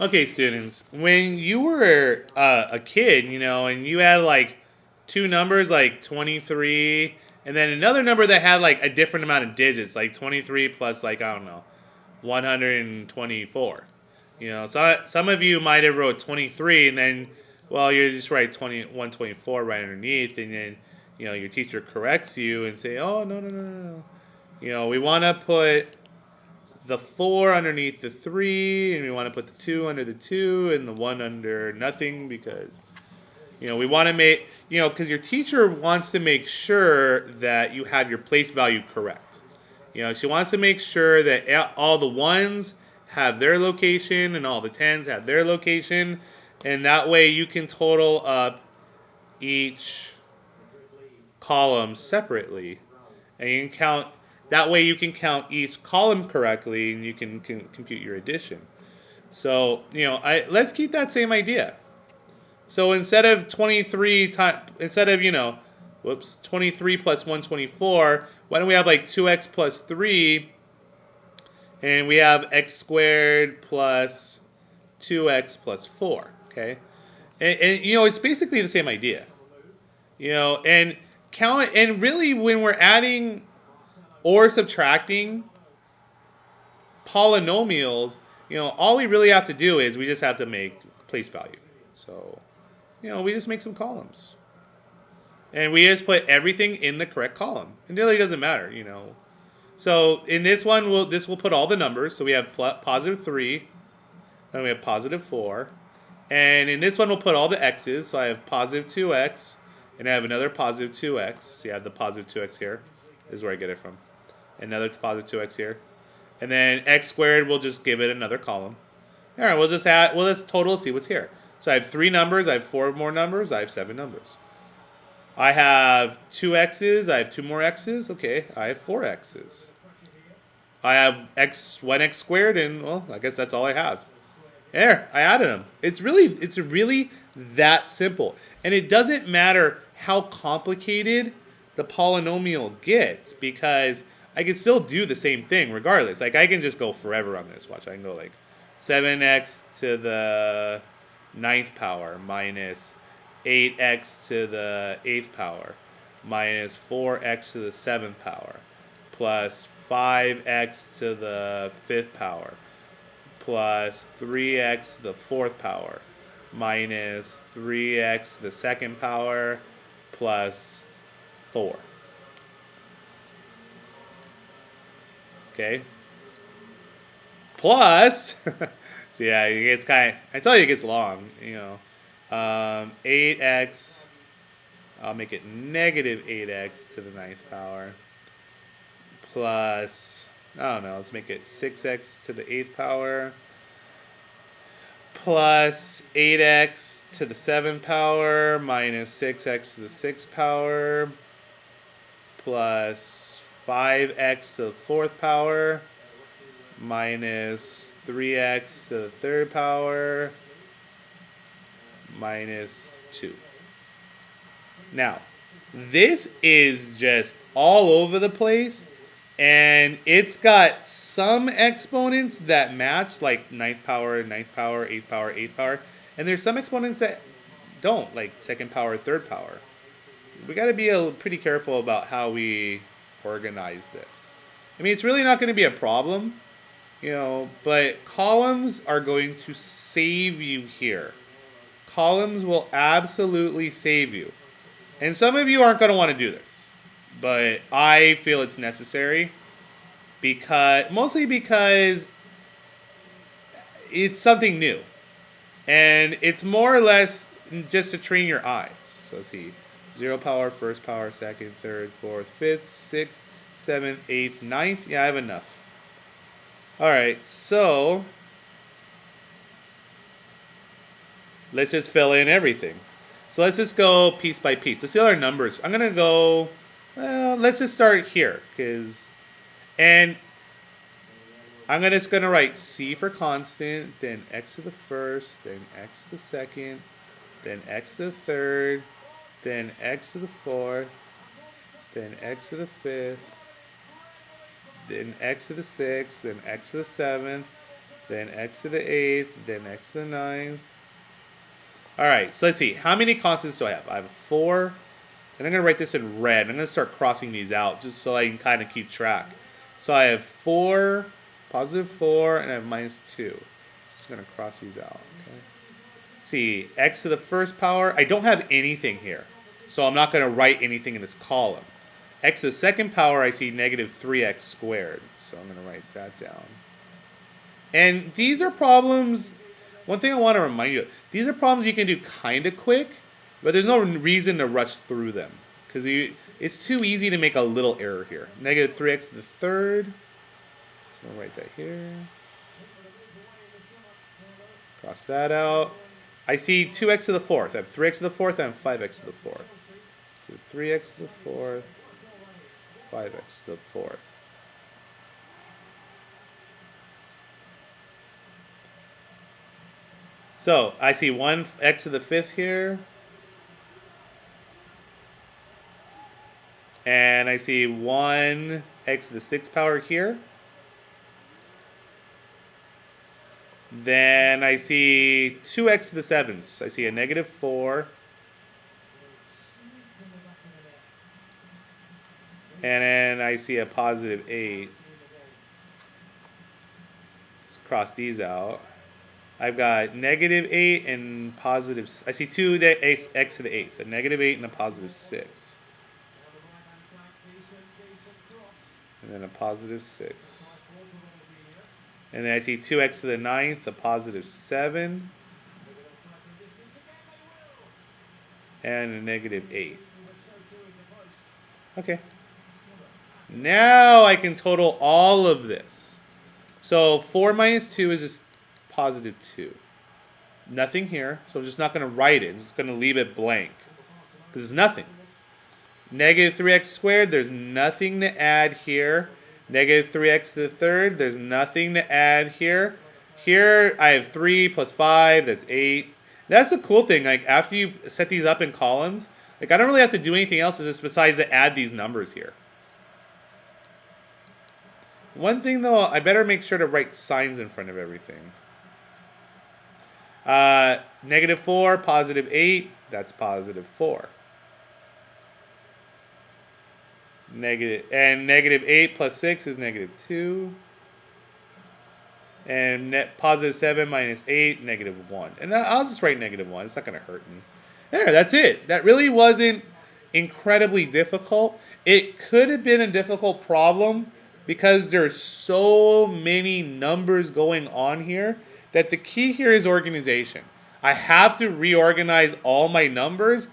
Okay, students, when you were a kid, and you had like two numbers like 23 and then another number that had like a different amount of digits, like 23 plus like, I don't know, 124. So some of you might have wrote 23 and then, well, you just write 124 right underneath, and then, your teacher corrects you and say, oh, no, no, no, no, no. We want to put the 4 underneath the 3, and we want to put the 2 under the 2, and the 1 under nothing, because, we want to make, because your teacher wants to make sure that you have your place value correct. She wants to make sure that all the 1s have their location and all the 10s have their location, and that way you can total up each column separately, and you can count. That way you can count each column correctly, and you can compute your addition. So let's keep that same idea. So instead of 23 instead of 23 plus 124, why don't we have like 2x plus 3, and we have x squared plus 2x plus 4. Okay, and it's basically the same idea. And count, and really when we're adding or subtracting polynomials, all we really have to do is we just have to make place value. So, we just make some columns. And we just put everything in the correct column. It really doesn't matter, So in this one, this will put all the numbers. So we have positive 3, then we have positive 4. And in this one, we'll put all the x's. So I have positive 2x, and I have another positive 2x. So you have the positive 2x here. This is where I get it from. Another positive 2x here. And then x squared, we'll just give it another column. All right, we'll just total, see what's here. So I have 3 numbers, I have 4 more numbers, I have 7 numbers. I have 2 x's, I have 2 more x's. Okay, I have 4 x's. I have 1x squared, and, well, I guess that's all I have. There, I added them. It's really that simple. And it doesn't matter how complicated the polynomial gets, because I can still do the same thing regardless. Like, I can just go forever on this. Watch, I can go like 7x to the 9th power minus 8x to the 8th power minus 4x to the 7th power plus 5x to the 5th power plus 3x to the 4th power minus 3x to the 2nd power plus 4. Okay. Plus, so yeah, it's I tell you it gets long, 8x, I'll make it negative 8x to the 9th power, plus, I don't know, let's make it 6x to the 8th power, plus 8x to the 7th power, minus 6x to the 6th power, plus 5x to the 4th power, minus 3x to the 3rd power, minus 2. Now, this is just all over the place, and it's got some exponents that match, like 9th power, 9th power, 8th power, 8th power, and there's some exponents that don't, like 2nd power, 3rd power. We got to be pretty careful about how we organize this. I mean, it's really not going to be a problem, but columns are going to save you here. Columns will absolutely save you. And some of you aren't going to want to do this, but I feel it's necessary, mostly because it's something new. And it's more or less just to train your eyes. So let's see. 0 power, 1st power, 2nd, 3rd, 4th, 5th, 6th, 7th, 8th, 9th. Yeah, I have enough. Alright, so let's just fill in everything. So let's just go piece by piece. Let's see all our numbers. I'm going to go, let's just start here. And I'm just going to write C for constant, then x to the 1st, then x to the 2nd, then x to the 3rd, then x to the 4th, then x to the 5th, then x to the 6th, then x to the 7th, then x to the 8th, then x to the 9th. All right, so let's see. How many constants do I have? I have 4. And I'm going to write this in red. I'm going to start crossing these out just so I can kind of keep track. So I have 4, positive 4, and I have minus 2. Just going to cross these out. Okay. See, x to the first power. I don't have anything here. So I'm not going to write anything in this column. X to the second power, I see negative 3x squared. So I'm going to write that down. And these are problems. One thing I want to remind you, these are problems you can do kind of quick, but there's no reason to rush through them. Because it's too easy to make a little error here. Negative 3x to the third. So I'll write that here. Cross that out. I see 2x to the fourth. I have 3x to the fourth. I have 5x to the fourth. So 3x to the fourth, 5x to the fourth. So I see 1x to the fifth here. And I see 1x to the sixth power here. Then I see 2x to the seventh. I see a negative 4. And then I see a positive 8. Let's cross these out. I've got negative 8 and positive. I see 2x to the 8. So negative 8 and a positive 6. And then a positive 6. And then I see 2x to the ninth, a positive 7. And a negative 8. Okay. Now I can total all of this. So 4 minus 2 is just positive 2. Nothing here, so I'm just not going to write it. I'm just going to leave it blank. Because it's nothing. Negative 3x squared, there's nothing to add here. Negative 3x to the third, there's nothing to add here. Here I have 3 plus 5, that's 8. That's the cool thing, like after you set these up in columns, like I don't really have to do anything else just besides to add these numbers here. One thing though, I better make sure to write signs in front of everything. Negative 4, positive 8, that's positive 4. Negative 8 plus 6 is negative 2. And positive 7 minus 8, negative 1. And I'll just write negative 1. It's not going to hurt me. There, that's it. That really wasn't incredibly difficult. It could have been a difficult problem because there's so many numbers going on here that the key here is organization. I have to reorganize all my numbers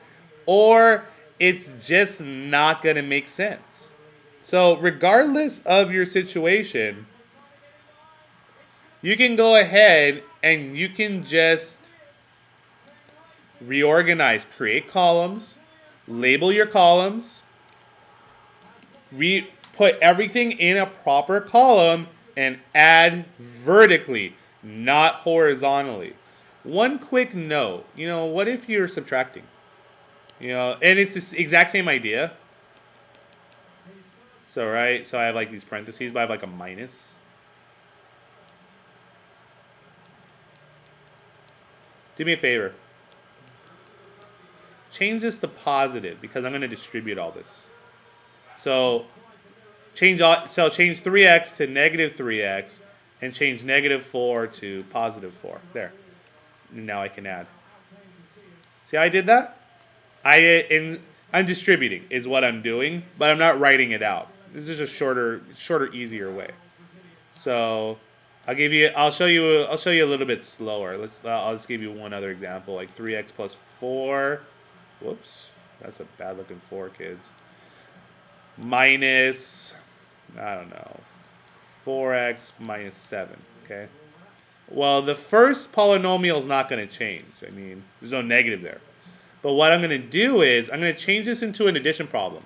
or it's just not going to make sense. So regardless of your situation, you can go ahead and you can just reorganize, create columns, label your columns, put everything in a proper column, and add vertically, not horizontally. One quick note, what if you're subtracting? And it's the exact same idea. So, right, so I have like these parentheses, but I have like a minus. Do me a favor. Change this to positive because I'm going to distribute all this. So change 3x to negative 3x and change negative 4 to positive 4. There. And now I can add. See how I did that? I'm distributing is what I'm doing, but I'm not writing it out. This is a shorter, easier way. So I'll show you a little bit slower. I'll just give you one other example, like 3x plus 4. Whoops, that's a bad looking 4, kids. Minus, I don't know, 4x minus 7. Okay. Well, the first polynomial is not going to change. I mean, there's no negative there. But what I'm going to do is I'm going to change this into an addition problem.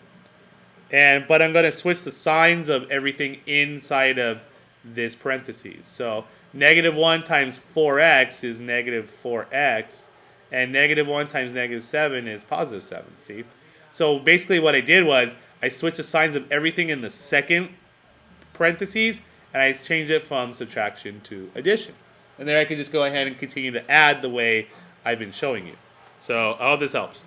But I'm going to switch the signs of everything inside of this parentheses. So negative 1 times 4x is negative 4x. And negative 1 times negative 7 is positive 7. See? So basically what I did was I switched the signs of everything in the second parentheses. And I changed it from subtraction to addition. And then I can just go ahead and continue to add the way I've been showing you. So I hope this helps.